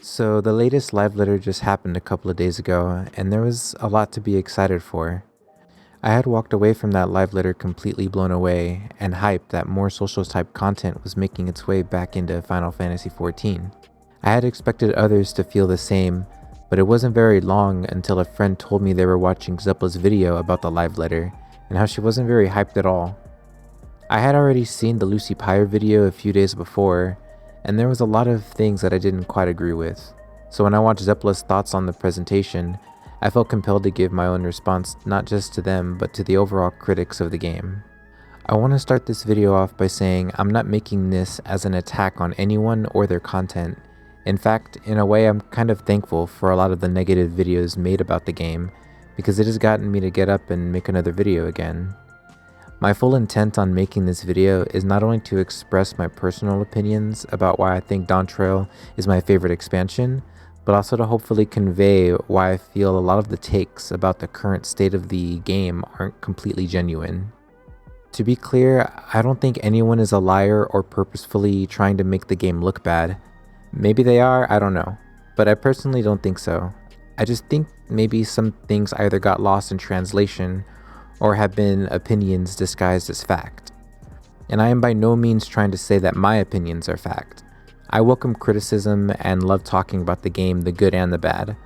So the latest live letter just happened a couple of days ago, and there was a lot to be excited for. I had walked away from that live letter completely blown away and hyped that more social type content was making its way back into Final Fantasy XIV. I had expected others to feel the same, but it wasn't very long until a friend told me they were watching Zepla's video about the live letter and how she wasn't very hyped at all. I had already seen the Lucy Pyre video a few days before, and there was a lot of things that I didn't quite agree with. So when I watched Zepla's thoughts on the presentation, I felt compelled to give my own response not just to them, but to the overall critics of the game. I want to start this video off by saying I'm not making this as an attack on anyone or their content. In fact, in a way, I'm kind of thankful for a lot of the negative videos made about the game, because it has gotten me to get up and make another video again. My full intent on making this video is not only to express my personal opinions about why I think Dawntrail is my favorite expansion, but also to hopefully convey why I feel a lot of the takes about the current state of the game aren't completely genuine. To be clear, I don't think anyone is a liar or purposefully trying to make the game look bad. Maybe they are, I don't know, but I personally don't think so. I just think maybe some things either got lost in translation or have been opinions disguised as fact. And I am by no means trying to say that my opinions are fact. I welcome criticism and love talking about the game, the good and the bad.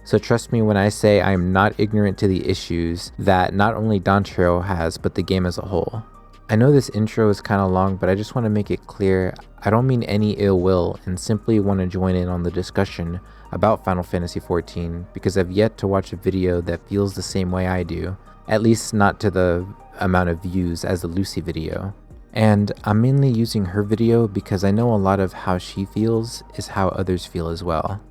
So trust me when I say I am not ignorant to the issues that not only Dawntrail has, but the game as a whole. I know this intro is kind of long, but I just want to make it clear I don't mean any ill will and simply want to join in on the discussion about Final Fantasy XIV because I've yet to watch a video that feels the same way I do, at least not to the amount of views as the Lucy video. And I'm mainly using her video because I know a lot of how she feels is how others feel as well.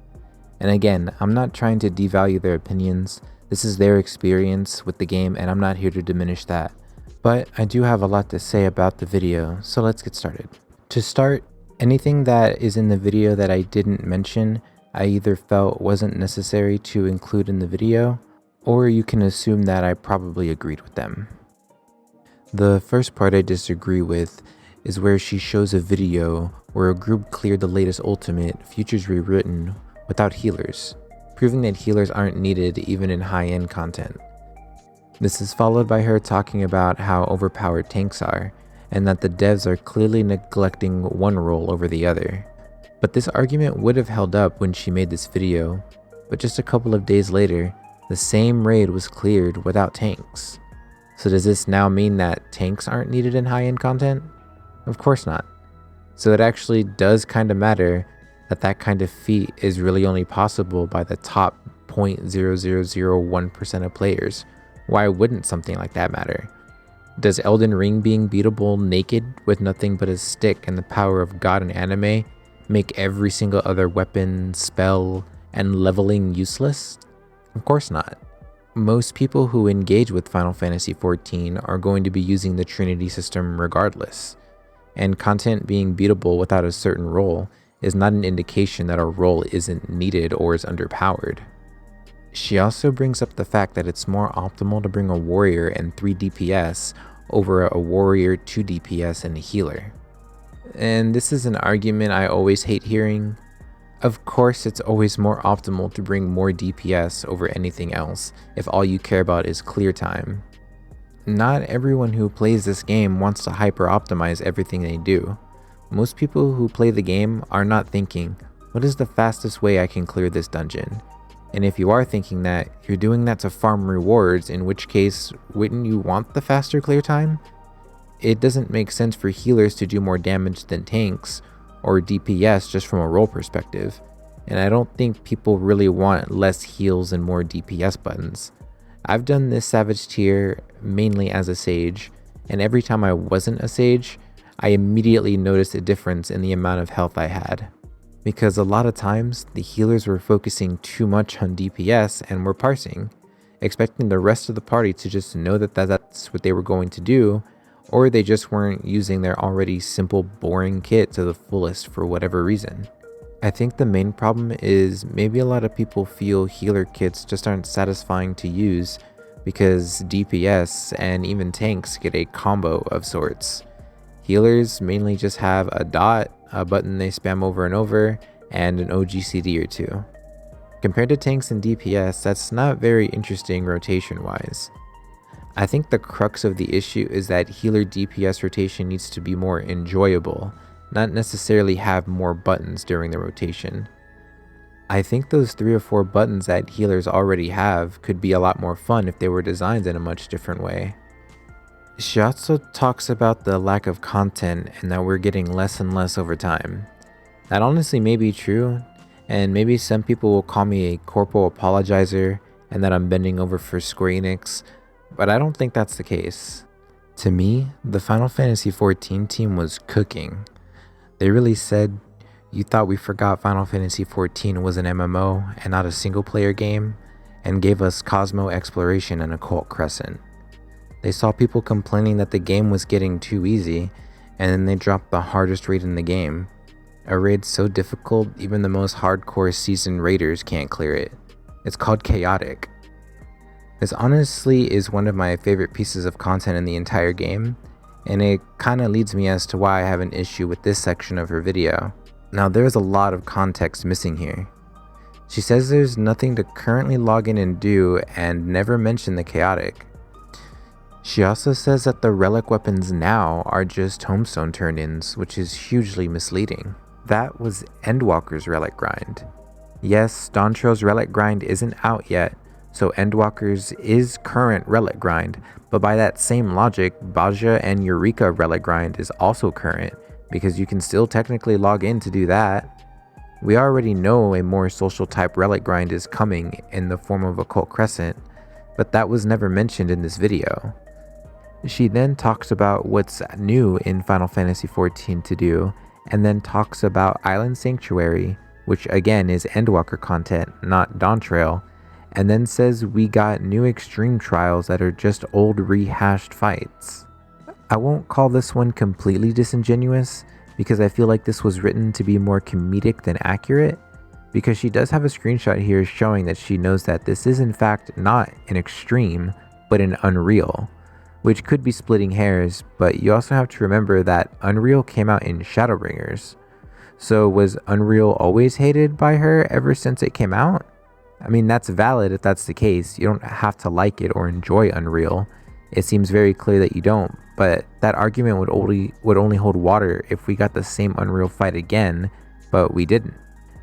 And again, I'm not trying to devalue their opinions. This is their experience with the game and I'm not here to diminish that. But I do have a lot to say about the video, so let's get started. To start, anything that is in the video that I didn't mention, I either felt wasn't necessary to include in the video, or you can assume that I probably agreed with them. The first part I disagree with is where she shows a video where a group cleared the latest ultimate, Futures Rewritten, without healers, proving that healers aren't needed even in high-end content. This is followed by her talking about how overpowered tanks are, and that the devs are clearly neglecting one role over the other. But this argument would have held up when she made this video, but just a couple of days later, the same raid was cleared without tanks. So does this now mean that tanks aren't needed in high-end content? Of course not. So it actually does kind of matter that that kind of feat is really only possible by the top 0.0001% of players. Why wouldn't something like that matter? Does Elden Ring being beatable naked with nothing but a stick and the power of God in anime make every single other weapon, spell, and leveling useless? Of course not. Most people who engage with Final Fantasy XIV are going to be using the Trinity system regardless, and content being beatable without a certain role is not an indication that a role isn't needed or is underpowered. She also brings up the fact that it's more optimal to bring a warrior and 3 DPS over a warrior, 2 DPS, and a healer. And this is an argument I always hate hearing. Of course, it's always more optimal to bring more DPS over anything else if all you care about is clear time. Not everyone who plays this game wants to hyper-optimize everything they do. Most people who play the game are not thinking, what is the fastest way I can clear this dungeon? And if you are thinking that, you're doing that to farm rewards, in which case, wouldn't you want the faster clear time? It doesn't make sense for healers to do more damage than tanks, or DPS just from a role perspective, and I don't think people really want less heals and more DPS buttons. I've done this Savage tier mainly as a Sage, and every time I wasn't a Sage, I immediately noticed a difference in the amount of health I had. Because a lot of times, the healers were focusing too much on DPS and were parsing, expecting the rest of the party to just know that that's what they were going to do, or they just weren't using their already simple, boring kit to the fullest for whatever reason. I think the main problem is maybe a lot of people feel healer kits just aren't satisfying to use because DPS and even tanks get a combo of sorts. Healers mainly just have a dot, a button they spam over and over, and an OGCD or two. Compared to tanks and DPS, that's not very interesting rotation-wise. I think the crux of the issue is that healer DPS rotation needs to be more enjoyable, not necessarily have more buttons during the rotation. I think those 3 or 4 buttons that healers already have could be a lot more fun if they were designed in a much different way. She also talks about the lack of content and that we're getting less and less over time. That honestly may be true, and maybe some people will call me a corporal apologizer and that I'm bending over for Square Enix, but I don't think that's the case. To me, the Final Fantasy XIV team was cooking. They really said, "You thought we forgot Final Fantasy XIV was an MMO and not a single player game," and gave us Cosmo Exploration and Occult Crescent. They saw people complaining that the game was getting too easy, and then they dropped the hardest raid in the game. A raid so difficult, even the most hardcore seasoned raiders can't clear it. It's called Chaotic. This honestly is one of my favorite pieces of content in the entire game, and it kinda leads me as to why I have an issue with this section of her video. Now there's a lot of context missing here. She says there's nothing to currently log in and do and never mention the Chaotic. She also says that the relic weapons now are just Homestone turn-ins, which is hugely misleading. That was Endwalker's relic grind. Yes, Dawntrail's relic grind isn't out yet, so Endwalker's is current relic grind, but by that same logic, Baja and Eureka relic grind is also current, because you can still technically log in to do that. We already know a more social type relic grind is coming in the form of Occult Crescent, but that was never mentioned in this video. She then talks about what's new in Final Fantasy XIV to do, and then talks about Island Sanctuary, which again is Endwalker content, not Dawntrail, and then says we got new extreme trials that are just old rehashed fights. I won't call this one completely disingenuous, because I feel like this was written to be more comedic than accurate, because she does have a screenshot here showing that she knows that this is in fact not an extreme, but an Unreal, which could be splitting hairs, but you also have to remember that Unreal came out in Shadowbringers. So was Unreal always hated by her ever since it came out? I mean, that's valid if that's the case. You don't have to like it or enjoy Unreal. It seems very clear that you don't, but that argument would only hold water if we got the same Unreal fight again, but we didn't.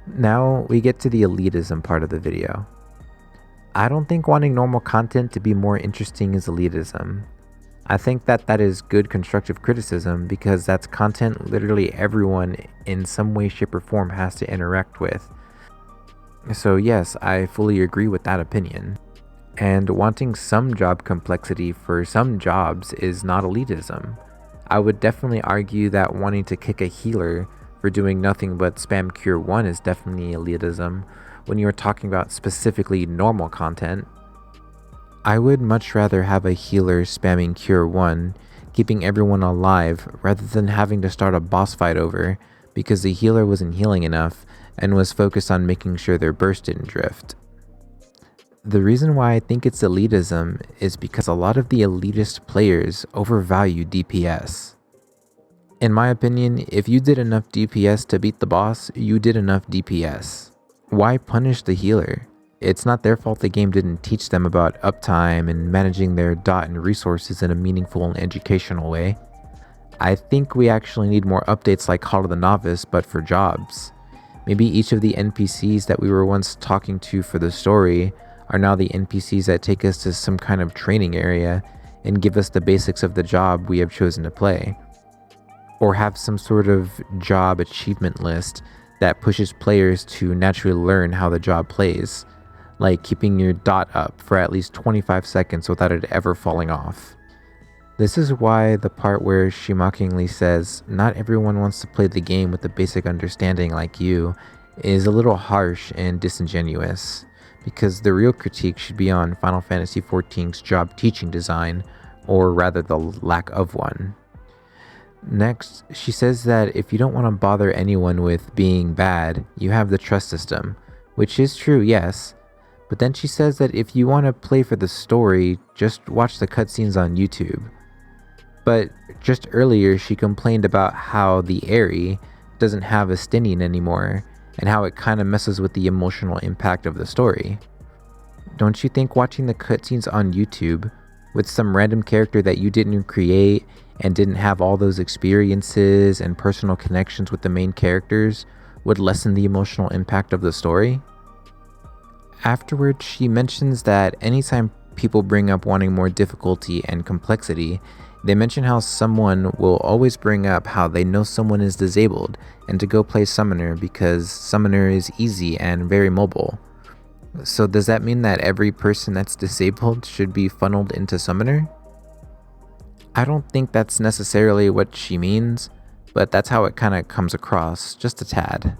Now we get to the elitism part of the video. I don't think wanting normal content to be more interesting is elitism. I think that is good constructive criticism, because that's content literally everyone in some way, shape, or form has to interact with. So yes, I fully agree with that opinion. And wanting some job complexity for some jobs is not elitism. I would definitely argue that wanting to kick a healer for doing nothing but spam Cure 1 is definitely elitism when you're talking about specifically normal content. I would much rather have a healer spamming Cure 1, keeping everyone alive, rather than having to start a boss fight over because the healer wasn't healing enough and was focused on making sure their burst didn't drift. The reason why I think it's elitism is because a lot of the elitist players overvalue DPS. In my opinion, if you did enough DPS to beat the boss, you did enough DPS. Why punish the healer? It's not their fault the game didn't teach them about uptime and managing their dot and resources in a meaningful and educational way. I think we actually need more updates like Call of the Novice, but for jobs. Maybe each of the NPCs that we were once talking to for the story are now the NPCs that take us to some kind of training area and give us the basics of the job we have chosen to play. Or have some sort of job achievement list that pushes players to naturally learn how the job plays, like keeping your dot up for at least 25 seconds without it ever falling off. This is why the part where she mockingly says, "Not everyone wants to play the game with a basic understanding like you," is a little harsh and disingenuous, because the real critique should be on Final Fantasy XIV's job teaching design, or rather the lack of one. Next, she says that if you don't want to bother anyone with being bad, you have the trust system, which is true, yes, but then she says that if you want to play for the story, just watch the cutscenes on YouTube. But just earlier she complained about how the Aerie doesn't have a Stynian anymore, and how it kind of messes with the emotional impact of the story. Don't you think watching the cutscenes on YouTube with some random character that you didn't create and didn't have all those experiences and personal connections with the main characters would lessen the emotional impact of the story? Afterwards, she mentions that anytime people bring up wanting more difficulty and complexity, they mention how someone will always bring up how they know someone is disabled and to go play Summoner because Summoner is easy and very mobile. So does that mean that every person that's disabled should be funneled into Summoner? I don't think that's necessarily what she means, but that's how it kind of comes across, just a tad.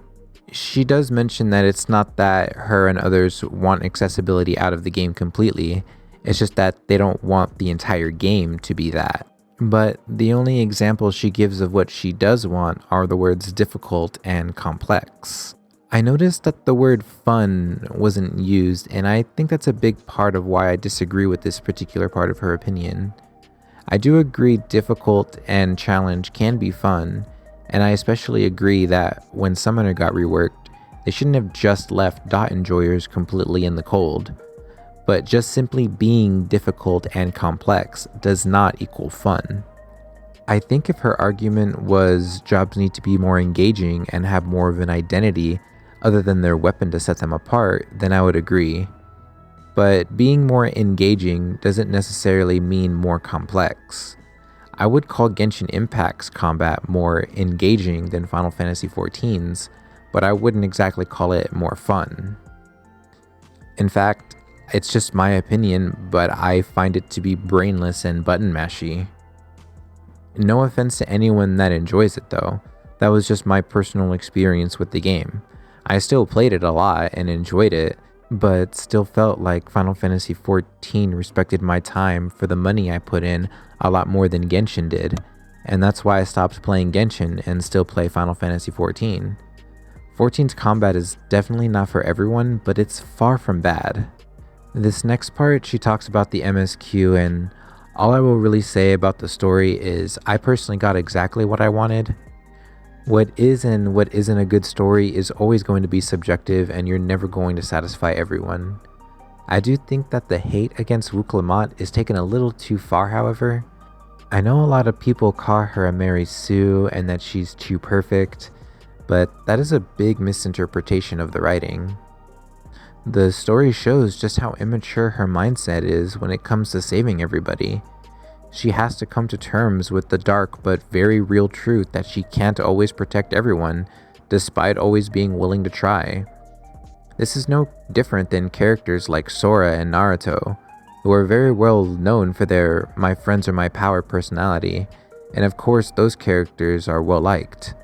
She does mention that it's not that her and others want accessibility out of the game completely, it's just that they don't want the entire game to be that. But the only examples she gives of what she does want are the words difficult and complex. I noticed that the word fun wasn't used, and I think that's a big part of why I disagree with this particular part of her opinion. I do agree difficult and challenge can be fun, and I especially agree that when Summoner got reworked, they shouldn't have just left dot enjoyers completely in the cold. But just simply being difficult and complex does not equal fun. I think if her argument was jobs need to be more engaging and have more of an identity other than their weapon to set them apart, then I would agree. But being more engaging doesn't necessarily mean more complex. I would call Genshin Impact's combat more engaging than Final Fantasy XIV's, but I wouldn't exactly call it more fun. In fact, it's just my opinion, but I find it to be brainless and button mashy. No offense to anyone that enjoys it though, that was just my personal experience with the game. I still played it a lot and enjoyed it, but still felt like Final Fantasy XIV respected my time for the money I put in a lot more than Genshin did, and that's why I stopped playing Genshin and still play Final Fantasy XIV. 14's combat is definitely not for everyone, but it's far from bad. This next part, she talks about the MSQ, and all I will really say about the story is I personally got exactly what I wanted. What is and what isn't a good story is always going to be subjective, and you're never going to satisfy everyone. I do think that the hate against Wuklamot is taken a little too far, however. I know a lot of people call her a Mary Sue and that she's too perfect, but that is a big misinterpretation of the writing. The story shows just how immature her mindset is when it comes to saving everybody. She has to come to terms with the dark but very real truth that she can't always protect everyone, despite always being willing to try. This is no different than characters like Sora and Naruto, who are very well known for their "my friends are my power" personality, and of course those characters are well liked.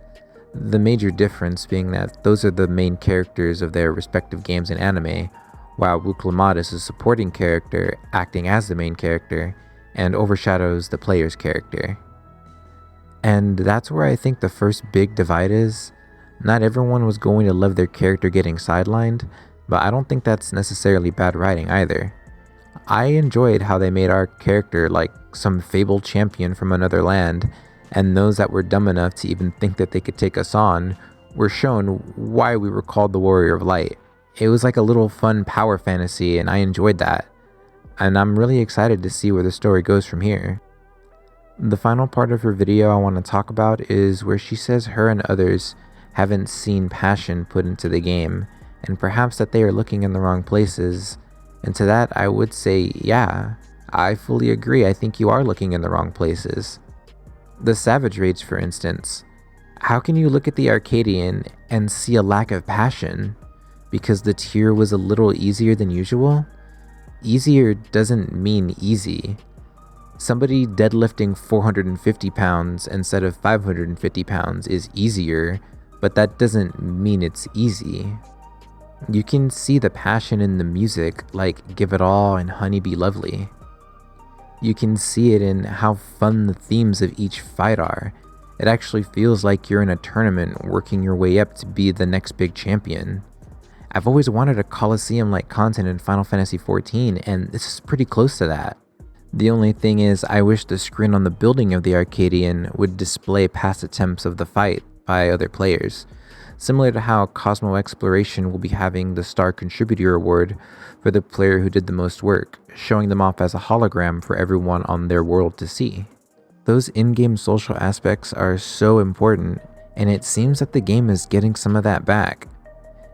The major difference being that those are the main characters of their respective games and anime, while Wuklamot is a supporting character acting as the main character and overshadows the player's character. And that's where I think the first big divide is. Not everyone was going to love their character getting sidelined, but I don't think that's necessarily bad writing either. I enjoyed how they made our character like some fabled champion from another land, and those that were dumb enough to even think that they could take us on were shown why we were called the Warrior of Light. It was like a little fun power fantasy, and I enjoyed that. And I'm really excited to see where the story goes from here. The final part of her video I want to talk about is where she says her and others haven't seen passion put into the game, and perhaps that they are looking in the wrong places. And to that I would say, yeah, I fully agree. I think you are looking in the wrong places. The Savage Raids, for instance. How can you look at the Arcadian and see a lack of passion? Because the tier was a little easier than usual? Easier doesn't mean easy. Somebody deadlifting 450 pounds instead of 550 pounds is easier, but that doesn't mean it's easy. You can see the passion in the music, like Give It All and Honey Be Lovely. You can see it in how fun the themes of each fight are. It actually feels like you're in a tournament working your way up to be the next big champion. I've always wanted a Colosseum-like content in Final Fantasy XIV, and this is pretty close to that. The only thing is, I wish the screen on the building of the Arcadian would display past attempts of the fight by other players, similar to how Cosmo Exploration will be having the Star Contributor Award for the player who did the most work, showing them off as a hologram for everyone on their world to see. Those in-game social aspects are so important, and it seems that the game is getting some of that back.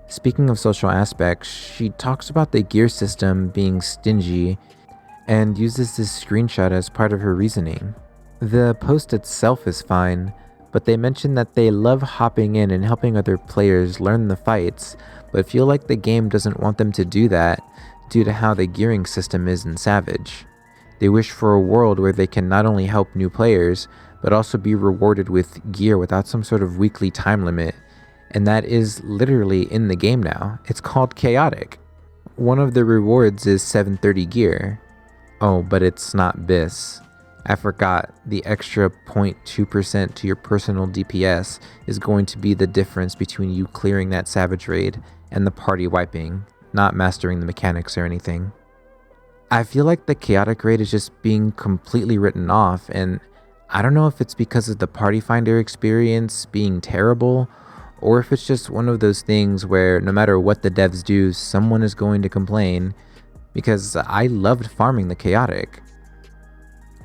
Speaking of social aspects, she talks about the gear system being stingy and uses this screenshot as part of her reasoning. The post itself is fine, but they mention that they love hopping in and helping other players learn the fights, but feel like the game doesn't want them to do that due to how the gearing system is in Savage. They wish for a world where they can not only help new players, but also be rewarded with gear without some sort of weekly time limit, and that is literally in the game now. It's called Chaotic. One of the rewards is 730 gear. Oh, but it's not BIS. I forgot, the extra 0.2% to your personal DPS is going to be the difference between you clearing that Savage raid and the party wiping, not mastering the mechanics or anything. I feel like the Chaotic raid is just being completely written off, and I don't know if it's because of the Party Finder experience being terrible, or if it's just one of those things where no matter what the devs do, someone is going to complain, because I loved farming the Chaotic.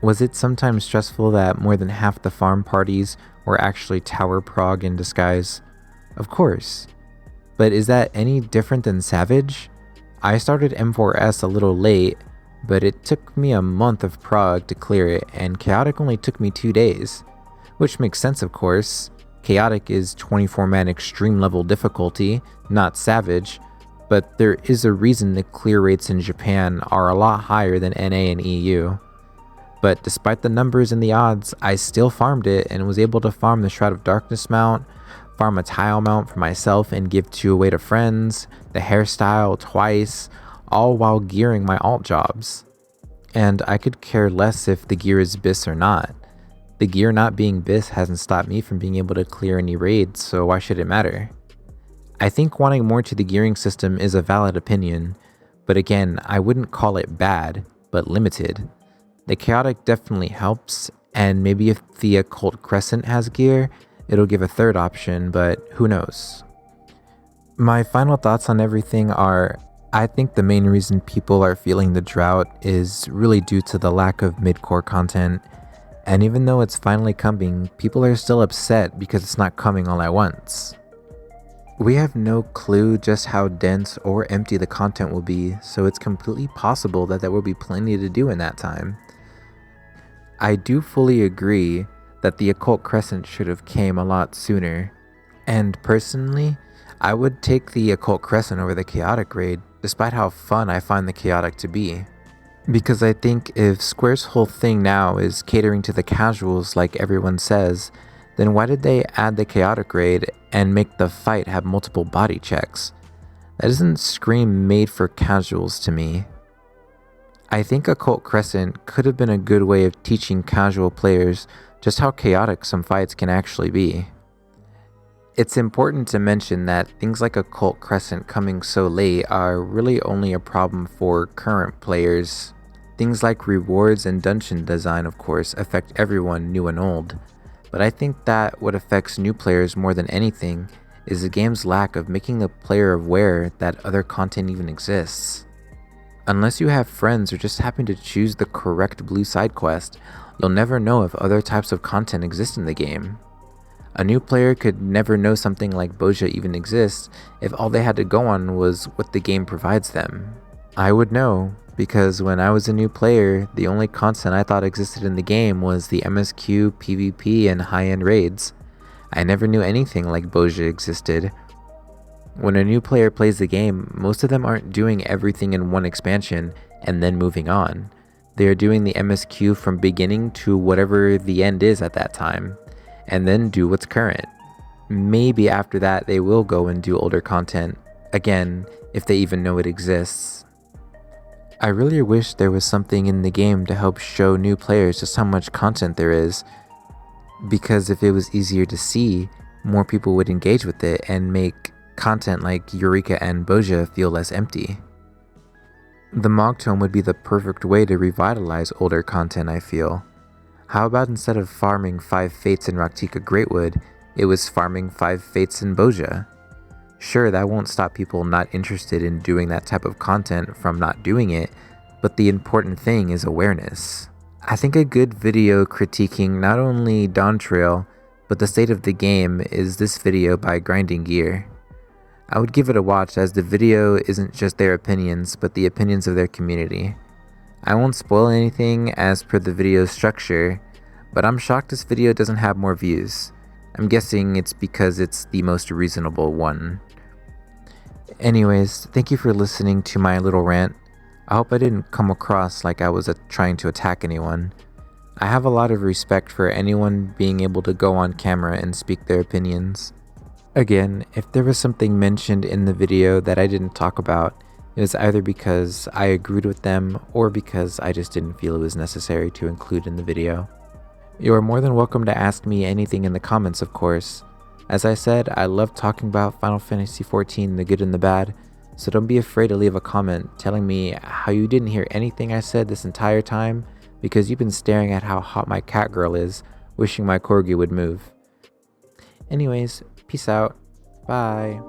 Was it sometimes stressful that more than half the farm parties were actually tower prog in disguise? Of course. But is that any different than Savage? I started M4S a little late, but it took me a month of prog to clear it, and Chaotic only took me 2 days. Which makes sense, of course. Chaotic is 24-man extreme level difficulty, not Savage, but there is a reason the clear rates in Japan are a lot higher than NA and EU. But despite the numbers and the odds, I still farmed it and was able to farm the Shroud of Darkness mount, farm a tile mount for myself and give 2 away to friends, the hairstyle twice, all while gearing my alt jobs. And I could care less if the gear is BIS or not. The gear not being BIS hasn't stopped me from being able to clear any raids, so why should it matter? I think wanting more to the gearing system is a valid opinion, but again, I wouldn't call it bad, but limited. The Chaotic definitely helps, and maybe if the Occult Crescent has gear, it'll give a third option, but who knows. My final thoughts on everything are, I think the main reason people are feeling the drought is really due to the lack of mid-core content, and even though it's finally coming, people are still upset because it's not coming all at once. We have no clue just how dense or empty the content will be, so it's completely possible that there will be plenty to do in that time. I do fully agree that the Occult Crescent should have came a lot sooner, and personally, I would take the Occult Crescent over the Chaotic raid, despite how fun I find the Chaotic to be. Because I think if Square's whole thing now is catering to the casuals like everyone says, then why did they add the Chaotic raid and make the fight have multiple body checks? That doesn't scream made for casuals to me. I think Occult Crescent could have been a good way of teaching casual players just how chaotic some fights can actually be. It's important to mention that things like Occult Crescent coming so late are really only a problem for current players. Things like rewards and dungeon design, of course, affect everyone, new and old. But I think that what affects new players more than anything is the game's lack of making the player aware that other content even exists. Unless you have friends or just happen to choose the correct blue side quest, you'll never know if other types of content exist in the game. A new player could never know something like Bozja even exists if all they had to go on was what the game provides them. I would know, because when I was a new player, the only content I thought existed in the game was the MSQ, PvP, and high-end raids. I never knew anything like Bozja existed. When a new player plays the game, most of them aren't doing everything in one expansion and then moving on. They are doing the MSQ from beginning to whatever the end is at that time, and then do what's current. Maybe after that they will go and do older content, again, if they even know it exists. I really wish there was something in the game to help show new players just how much content there is, because if it was easier to see, more people would engage with it and make content like Eureka and Bozja feel less empty. The Mogtome would be the perfect way to revitalize older content, I feel. How about instead of farming 5 Fates in Raktika Greatwood, It was farming 5 fates in Boja. Sure, that won't stop people not interested in doing that type of content from not doing it, but the important thing is awareness. I think a good video critiquing not only Dawntrail, but the state of the game is this video by Grinding Gear. I would give it a watch as the video isn't just their opinions, but the opinions of their community. I won't spoil anything as per the video's structure, but I'm shocked this video doesn't have more views. I'm guessing it's because it's the most reasonable one. Anyways, thank you for listening to my little rant. I hope I didn't come across like I was trying to attack anyone. I have a lot of respect for anyone being able to go on camera and speak their opinions. Again, if there was something mentioned in the video that I didn't talk about, it was either because I agreed with them or because I just didn't feel it was necessary to include in the video. You are more than welcome to ask me anything in the comments, of course. As I said, I love talking about Final Fantasy XIV, the good and the bad, so don't be afraid to leave a comment telling me how you didn't hear anything I said this entire time because you've been staring at how hot my cat girl is, wishing my corgi would move. Anyways, peace out. Bye.